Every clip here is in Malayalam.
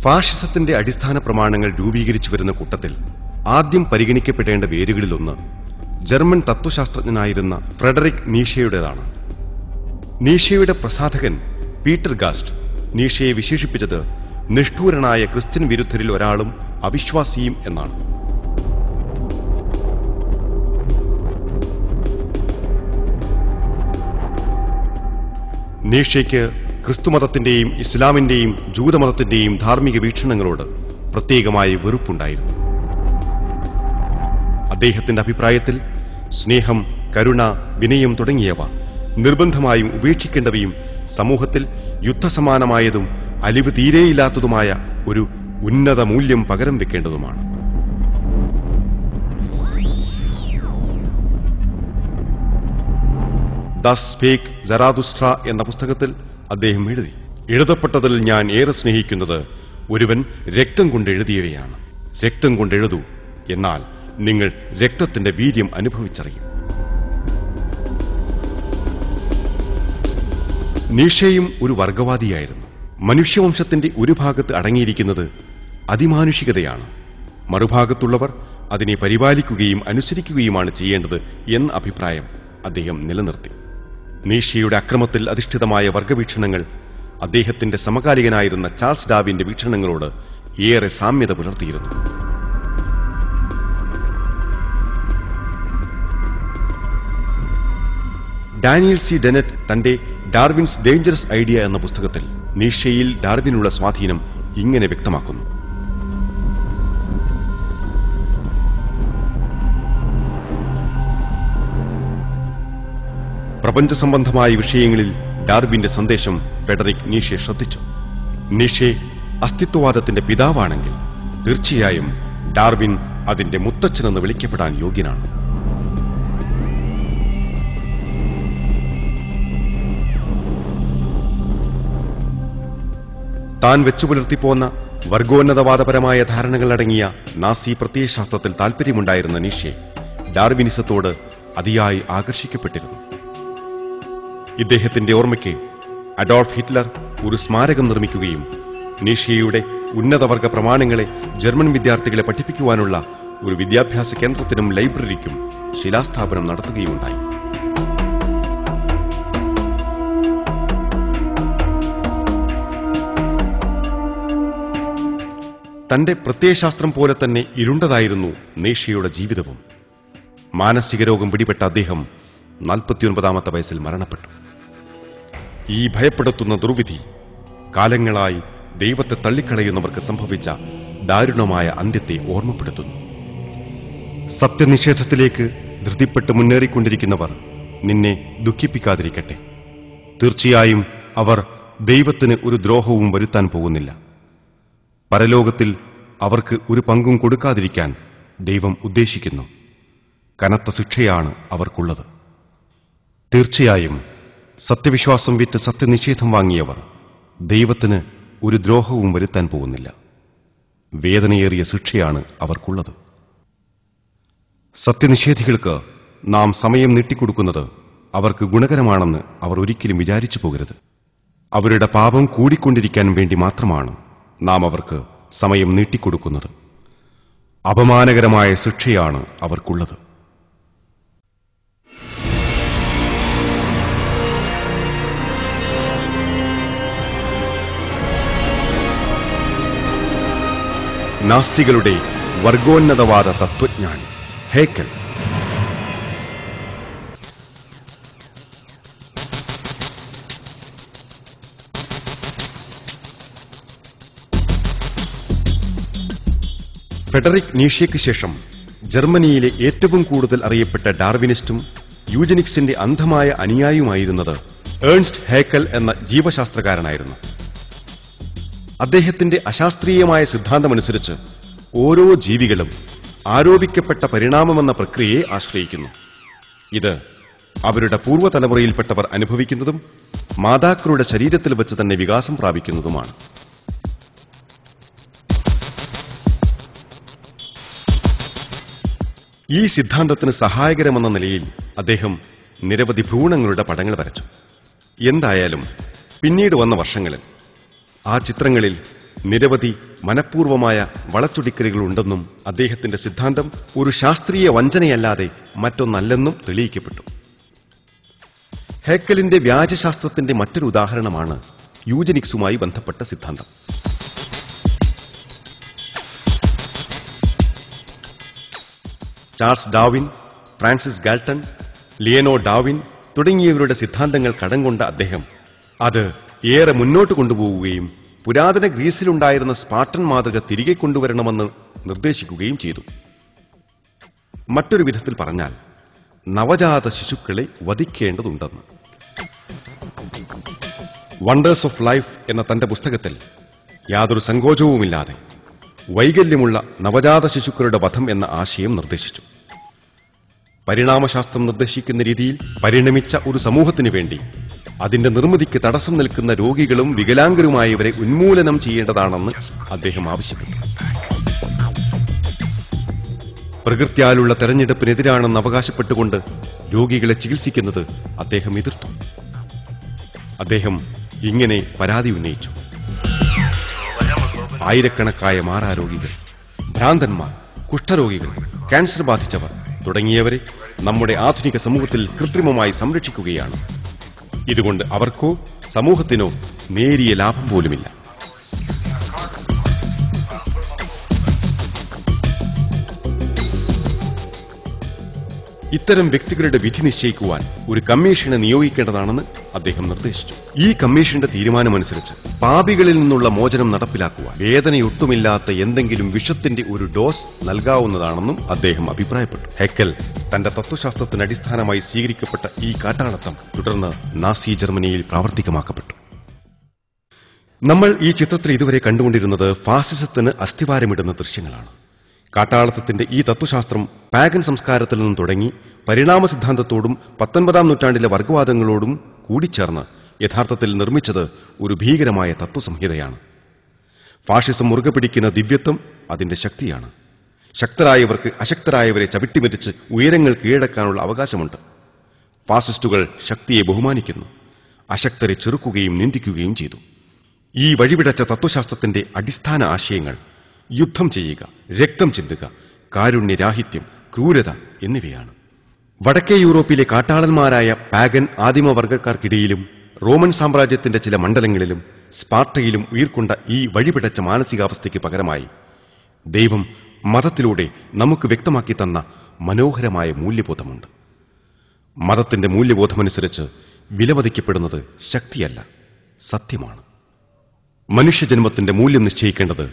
ഫാഷിസത്തിന്റെ അടിസ്ഥാന പ്രമാണങ്ങൾ രൂപീകരിച്ചു വരുന്ന കൂട്ടത്തിൽ ആദ്യം പരിഗണിക്കപ്പെടേണ്ട വേരുകളിലൊന്ന് ജർമ്മൻ തത്വശാസ്ത്രജ്ഞനായിരുന്ന ഫ്രെഡറിക് നീഷയുടേതാണ്. നീഷയുടെ പ്രസാധകൻ പീറ്റർ ഗാസ്റ്റ് നീഷയെ വിശേഷിപ്പിച്ചത് നിഷ്ഠൂരനായ ക്രിസ്ത്യൻ വിരുദ്ധരിൽ ഒരാളും അവിശ്വാസിയും എന്നാണ്. നീഷയ്ക്ക് ക്രിസ്തുമതത്തിന്റെയും ഇസ്ലാമിന്റെയും ജൂതമതത്തിന്റെയും ധാർമ്മിക വീക്ഷണങ്ങളോട് പ്രത്യേകമായ വെറുപ്പുണ്ടായിരുന്നു. അദ്ദേഹത്തിന്റെ അഭിപ്രായത്തിൽ സ്നേഹം, കരുണ, വിനയം തുടങ്ങിയവ നിർബന്ധമായും ഉപേക്ഷിക്കേണ്ടവയും സമൂഹത്തിൽ യുദ്ധസമാനമായതും അലിവ് തീരെയില്ലാത്തതുമായ ഒരു ഉന്നത മൂല്യം പകരം വെക്കേണ്ടതുമാണ്. ദസ് സ്പീക്ക് സറാതുസ്ട്ര എന്ന പുസ്തകത്തിൽ അദ്ദേഹം എഴുതപ്പെട്ടതിൽ ഞാൻ ഏറെ സ്നേഹിക്കുന്നത് ഒരുവൻ രക്തം കൊണ്ട് എഴുതിയവയാണ്. രക്തം കൊണ്ട് എഴുതൂ, എന്നാൽ നിങ്ങൾ രക്തത്തിന്റെ വീര്യം അനുഭവിച്ചറിയും. നീഷയും ഒരു വർഗവാദിയായിരുന്നു. മനുഷ്യവംശത്തിന്റെ ഒരു ഭാഗത്ത് അടങ്ങിയിരിക്കുന്നത് അതിമാനുഷികതയാണ്, മറുഭാഗത്തുള്ളവർ അതിനെ പരിപാലിക്കുകയും അനുസരിക്കുകയുമാണ് ചെയ്യേണ്ടത് എന്ന അഭിപ്രായം അദ്ദേഹം നിലനിർത്തി. നീഷയുടെ അക്രമത്തിൽ അധിഷ്ഠിതമായ വർഗവീക്ഷണങ്ങൾ അദ്ദേഹത്തിന്റെ സമകാലികനായിരുന്ന ചാൾസ് ഡാർവിന്റെ വീക്ഷണങ്ങളോട് ഏറെ സാമ്യത പുലർത്തിയിരുന്നു. ഡാനിയൽ സി ഡെനറ്റ് തന്റെ ഡാർവിൻസ് ഡേഞ്ചറസ് ഐഡിയ എന്ന പുസ്തകത്തിൽ നീഷയിൽ ഡാർവിനുള്ള സ്വാധീനം ഇങ്ങനെ വ്യക്തമാക്കുന്നു. പ്രപഞ്ച സംബന്ധമായ വിഷയങ്ങളിൽ ഡാർവിന്റെ സന്ദേശം ഫ്രെഡറിക് നീഷെ ശ്രദ്ധിച്ചു. നീഷെ അസ്തിത്വവാദത്തിന്റെ പിതാവാണെങ്കിൽ തീർച്ചയായും ഡാർവിൻ അതിന്റെ മുത്തച്ഛനെന്ന് വിളിക്കപ്പെടാൻ യോഗ്യനാണ്. താൻ വെച്ചുപുലർത്തിപ്പോന്ന വർഗോന്നതവാദപരമായ ധാരണകളടങ്ങിയ നാസി പ്രത്യയശാസ്ത്രത്തിൽ താൽപര്യമുണ്ടായിരുന്ന നീഷെ ഡാർവിനിസത്തോട് അതിയായി ആകർഷിക്കപ്പെട്ടിരുന്നു. ഇദ്ദേഹത്തിന്റെ ഓർമ്മയ്ക്ക് അഡോൾഫ് ഹിറ്റ്ലർ ഒരു സ്മാരകം നിർമ്മിക്കുകയും നീഷയുടെ ഉന്നതവർഗ പ്രമാണങ്ങളെ ജർമ്മൻ വിദ്യാർത്ഥികളെ പഠിപ്പിക്കുവാനുള്ള ഒരു വിദ്യാഭ്യാസ കേന്ദ്രത്തിനും ലൈബ്രറിക്കും ശിലാസ്ഥാപനം നടത്തുകയുമുണ്ടായി. തന്റെ പ്രത്യയശാസ്ത്രം പോലെ തന്നെ ഇരുണ്ടതായിരുന്നു നീഷയുടെ ജീവിതവും. മാനസിക രോഗം പിടിപെട്ട അദ്ദേഹം 49-ാമത്തെ വയസ്സിൽ മരണപ്പെട്ടു. ഈ ഭയപ്പെടുത്തുന്ന ദുർവിധി കാലങ്ങളായി ദൈവത്തെ തള്ളിക്കളയുന്നവർക്ക് സംഭവിച്ച ദാരുണമായ അന്ത്യത്തെ ഓർമ്മപ്പെടുത്തുന്നു. സത്യനിഷേധത്തിലേക്ക് ധൃതിപ്പെട്ട് മുന്നേറിക്കൊണ്ടിരിക്കുന്നവർ നിന്നെ ദുഃഖിപ്പിക്കാതിരിക്കട്ടെ. തീർച്ചയായും അവർ ദൈവത്തിന് ഒരു ദ്രോഹവും വരുത്താൻ പോകുന്നില്ല. പരലോകത്തിൽ അവർക്ക് ഒരു പങ്കും കൊടുക്കാതിരിക്കാൻ ദൈവം ഉദ്ദേശിക്കുന്നു. കനത്ത ശിക്ഷയാണ് അവർക്കുള്ളത്. തീർച്ചയായും സത്യവിശ്വാസം വിറ്റ് സത്യനിഷേധം വാങ്ങിയവർ ദൈവത്തിന് ഒരു ദ്രോഹവും വരുത്താൻ പോകുന്നില്ല. വേദനയേറിയ ശിക്ഷയാണ് അവർക്കുള്ളത്. സത്യനിഷേധികൾക്ക് നാം സമയം നീട്ടിക്കൊടുക്കുന്നത് അവർക്ക് ഗുണകരമാണെന്ന് അവർ ഒരിക്കലും വിചാരിച്ചു പോകരുത്. അവരുടെ പാപം കൂടിക്കൊണ്ടിരിക്കാൻ വേണ്ടി മാത്രമാണ് നാം അവർക്ക് സമയം നീട്ടിക്കൊടുക്കുന്നത്. അപമാനകരമായ ശിക്ഷയാണ് അവർക്കുള്ളത്. നാസികളുടെ വർഗോന്നതവാദ തത്വജ്ഞാനി ഹേക്കൽ. ഫ്രെഡറിക് നീഷയ്ക്ക് ശേഷം ജർമ്മനിയിലെ ഏറ്റവും കൂടുതൽ അറിയപ്പെട്ട ഡാർവിനിസ്റ്റും യൂജനിക്സിന്റെ അന്ധമായ അനുയായിയുമായിരുന്നത് ഏൺസ്റ്റ് ഹേക്കൽ എന്ന ജീവശാസ്ത്രകാരനായിരുന്നു. അദ്ദേഹത്തിന്റെ അശാസ്ത്രീയമായ സിദ്ധാന്തമനുസരിച്ച് ഓരോ ജീവികളും ആരോപിക്കപ്പെട്ട പരിണാമമെന്ന പ്രക്രിയയെ ആശ്രയിക്കുന്നു. ഇത് അവരുടെ പൂർവ്വതലമുറയിൽപ്പെട്ടവർ അനുഭവിക്കുന്നതും മാതാക്കളുടെ ശരീരത്തിൽ വെച്ച് തന്നെ വികാസം പ്രാപിക്കുന്നതുമാണ്. ഈ സിദ്ധാന്തത്തിന് സഹായകരമെന്ന നിലയിൽ അദ്ദേഹം നിരവധി ഭ്രൂണങ്ങളുടെ പടങ്ങൾ വരച്ചു. എന്തായാലും പിന്നീട് വന്ന വർഷങ്ങളിൽ ആ ചിത്രങ്ങളിൽ നിരവധി മനഃപൂർവമായ വളച്ചൊടിക്കലുകളുണ്ടെന്നും അദ്ദേഹത്തിന്റെ സിദ്ധാന്തം ഒരു ശാസ്ത്രീയ വഞ്ചനയല്ലാതെ മറ്റൊന്നല്ലെന്നും തെളിയിക്കപ്പെട്ടു. ഹേക്കലിന്റെ വ്യാജശാസ്ത്രത്തിന്റെ മറ്റൊരു ഉദാഹരണമാണ് യൂജനിക്സുമായി ബന്ധപ്പെട്ട സിദ്ധാന്തം. Charles Darwin, Francis Galton, Leonard Darwin തുടങ്ങിയവരുടെ സിദ്ധാന്തങ്ങൾ കടം കൊണ്ട അദ്ദേഹം അത് ഏറെ മുന്നോട്ട് കൊണ്ടുപോവുകയും പുരാതന ഗ്രീസിലുണ്ടായിരുന്ന സ്പാർട്ടൻ മാതൃക തിരികെ കൊണ്ടുവരണമെന്ന് നിർദ്ദേശിക്കുകയും ചെയ്തു. മറ്റൊരു വിധത്തിൽ പറഞ്ഞാൽ നവജാത ശിശുക്കളെ വധിക്കേണ്ടതുണ്ടെന്ന്. വണ്ടേഴ്സ് ഓഫ് ലൈഫ് എന്ന തന്റെ പുസ്തകത്തിൽ യാതൊരു സങ്കോചവുമില്ലാതെ വൈകല്യമുള്ള നവജാത ശിശുക്കളുടെ വധം എന്ന ആശയം നിർദ്ദേശിച്ചു. പരിണാമശാസ്ത്രം നിർദ്ദേശിക്കുന്ന രീതിയിൽ പരിണമിച്ച ഒരു സമൂഹത്തിനു വേണ്ടി അതിന്റെ നിർമ്മിതിക്ക് തടസ്സം നിൽക്കുന്ന രോഗികളും വികലാംഗരുമായവരെ ഉന്മൂലനം ചെയ്യേണ്ടതാണെന്ന് അദ്ദേഹം ആവശ്യപ്പെട്ടു. പ്രകൃത്യാലുള്ള തെരഞ്ഞെടുപ്പിനെതിരാണെന്ന് അവകാശപ്പെട്ടുകൊണ്ട് രോഗികളെ ചികിത്സിക്കുന്നത് അദ്ദേഹം എതിർത്തു. അദ്ദേഹം ഇങ്ങനെ പരാതി ഉന്നയിച്ചു: ആയിരക്കണക്കായ മാറാരോഗികൾ, ഭ്രാന്തന്മാർ, കുഷ്ഠരോഗികൾ, ക്യാൻസർ ബാധിച്ചവർ തുടങ്ങിയവരെ നമ്മുടെ ആധുനിക സമൂഹത്തിൽ കൃത്രിമമായി സംരക്ഷിക്കുകയാണ്. ഇതുകൊണ്ട് അവർക്കോ സമൂഹത്തിനോ നേരിയ ലാഭം പോലുമില്ല. ഇത്തരം വ്യക്തികളുടെ വിധി നിശ്ചയിക്കുവാൻ ഒരു കമ്മീഷനെ നിയോഗിക്കേണ്ടതാണെന്ന് അദ്ദേഹം നിർദ്ദേശിച്ചു. ഈ കമ്മീഷന്റെ തീരുമാനമനുസരിച്ച് പാപികളിൽ നിന്നുള്ള മോചനം നടപ്പിലാക്കുവാൻ വേദനയൊട്ടുമില്ലാത്ത എന്തെങ്കിലും വിഷത്തിന്റെ ഒരു ഡോസ് നൽകാവുന്നതാണെന്നും അദ്ദേഹം അഭിപ്രായപ്പെട്ടു. ഹെക്കൽ തന്റെ തത്വശാസ്ത്രത്തിന് അടിസ്ഥാനമായി സ്വീകരിക്കപ്പെട്ട ഈ കാട്ടാളത്തം തുടർന്ന് നാസി ജർമ്മനിയിൽ പ്രാവർത്തികമാക്കപ്പെട്ടു. നമ്മൾ ഈ ചിത്രത്തിൽ ഇതുവരെ കണ്ടുകൊണ്ടിരുന്നത് ഫാസിസത്തിന് അസ്ഥിവാരമിടുന്ന ദൃശ്യങ്ങളാണ്. കാട്ടാളത്തത്തിന്റെ ഈ തത്വശാസ്ത്രം പാഗൻ സംസ്കാരത്തിൽ നിന്നും തുടങ്ങി പരിണാമ സിദ്ധാന്തത്തോടും 19-ാം നൂറ്റാണ്ടിലെ വർഗവാദങ്ങളോടും കൂടിച്ചേർന്ന് യഥാർത്ഥത്തിൽ നിർമ്മിച്ചത് ഒരു ഭീകരമായ തത്വസംഹിതയാണ്. ഫാഷിസം മുറുകെ പിടിക്കുന്ന ദിവ്യത്വം അതിന്റെ ശക്തിയാണ്. ശക്തരായവർക്ക് അശക്തരായവരെ ചവിട്ടിമെതിച്ച് ഉയരങ്ങൾ കീഴടക്കാനുള്ള അവകാശമുണ്ട്. ഫാസിസ്റ്റുകൾ ശക്തിയെ ബഹുമാനിക്കുന്നു, അശക്തരെ ചെറുക്കുകയും നിന്ദിക്കുകയും ചെയ്തു. ഈ വഴിപിടച്ച തത്വശാസ്ത്രത്തിന്റെ അടിസ്ഥാന ആശയങ്ങൾ യുദ്ധം ചെയ്യുക, രക്തം ചിന്തുക, കാരുണ്യരാഹിത്യം, ക്രൂരത എന്നിവയാണ്. വടക്കേ യൂറോപ്പിലെ കാട്ടാളന്മാരായ പാഗൻ ആദിമവർഗക്കാർക്കിടയിലും റോമൻ സാമ്രാജ്യത്തിന്റെ ചില മണ്ഡലങ്ങളിലും സ്പാർട്ടയിലും ഉയർക്കൊണ്ട ഈ വഴിപിടച്ച മാനസികാവസ്ഥയ്ക്ക് പകരമായി ദൈവം മതത്തിലൂടെ നമുക്ക് വ്യക്തമാക്കി തന്ന മനോഹരമായ മൂല്യബോധമുണ്ട്. മതത്തിന്റെ മൂല്യബോധമനുസരിച്ച് വിലമതിക്കപ്പെടുന്നത് ശക്തിയല്ല, സത്യമാണ്. മനുഷ്യജന്മത്തിന്റെ മൂല്യം നിശ്ചയിക്കേണ്ടത്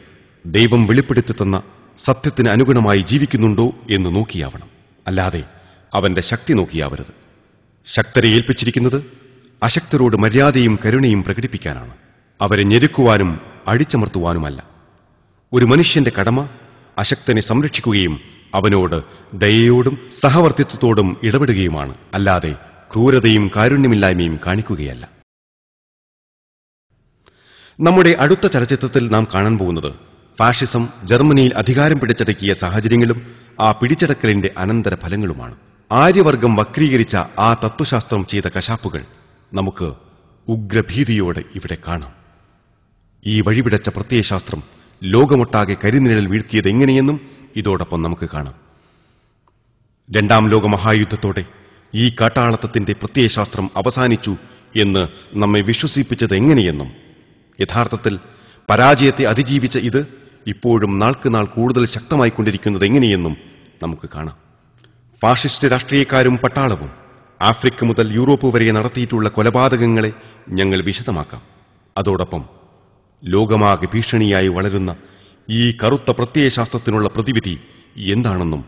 ദൈവം വെളിപ്പെടുത്തി തന്ന സത്യത്തിന് അനുഗുണമായി ജീവിക്കുന്നുണ്ടോ എന്ന് നോക്കിയാവണം, അല്ലാതെ അവന്റെ ശക്തി നോക്കിയാവരുത്. ശക്തരെ ഏൽപ്പിച്ചിരിക്കുന്നത് അശക്തരോട് മര്യാദയും കരുണയും പ്രകടിപ്പിക്കാനാണ്, അവരെ ഞെരുക്കുവാനും അടിച്ചമർത്തുവാനുമല്ല. ഒരു മനുഷ്യന്റെ കടമ അശക്തനെ സംരക്ഷിക്കുകയും അവനോട് ദയയോടും സഹവർത്തിത്വത്തോടും ഇടപെടുകയുമാണ്, അല്ലാതെ ക്രൂരതയും കാരുണ്യമില്ലായ്മയും കാണിക്കുകയല്ല. നമ്മുടെ അടുത്ത ചലച്ചിത്രത്തിൽ നാം കാണാൻ പോകുന്നത് ഫാഷിസം ജർമ്മനിയിൽ അധികാരം പിടിച്ചടക്കിയ സാഹചര്യങ്ങളും ആ പിടിച്ചടക്കലിന്റെ അനന്തര ഫലങ്ങളുമാണ്. ആര്യവർഗം വക്രീകരിച്ച ആ തത്വശാസ്ത്രം ചെയ്ത കശാപ്പുകൾ നമുക്ക് ഉഗ്രഭീതിയോടെ ഇവിടെ കാണാം. ഈ വഴിപിടച്ച പ്രത്യയശാസ്ത്രം ലോകമൊട്ടാകെ കരിനിഴൽ വീഴ്ത്തിയത് എങ്ങനെയെന്നും ഇതോടൊപ്പം നമുക്ക് കാണാം. 2-ാം ലോകമഹായുദ്ധത്തോടെ ഈ കാട്ടാളത്തത്തിന്റെ പ്രത്യയശാസ്ത്രം അവസാനിച്ചു എന്ന് നമ്മെ വിശ്വസിപ്പിച്ചത് എങ്ങനെയെന്നും യഥാർത്ഥത്തിൽ പരാജയത്തെ അതിജീവിച്ച ഇത് ഇപ്പോഴും നാൾക്കുനാൾ കൂടുതൽ ശക്തമായിക്കൊണ്ടിരിക്കുന്നത് എങ്ങനെയെന്നും നമുക്ക് കാണാം. ഫാഷിസ്റ്റ് രാഷ്ട്രീയക്കാരും പട്ടാളവും ആഫ്രിക്ക മുതൽ യൂറോപ്പ് വരെ നടത്തിയിട്ടുള്ള കൊലപാതകങ്ങളെ ഞങ്ങൾ വിശദമാക്കാം. അതോടൊപ്പം ലോകമാകെ ഭീഷണിയായി വളരുന്ന ഈ കറുത്ത പ്രത്യയശാസ്ത്രത്തിനുള്ള പ്രതിവിധി എന്താണെന്നും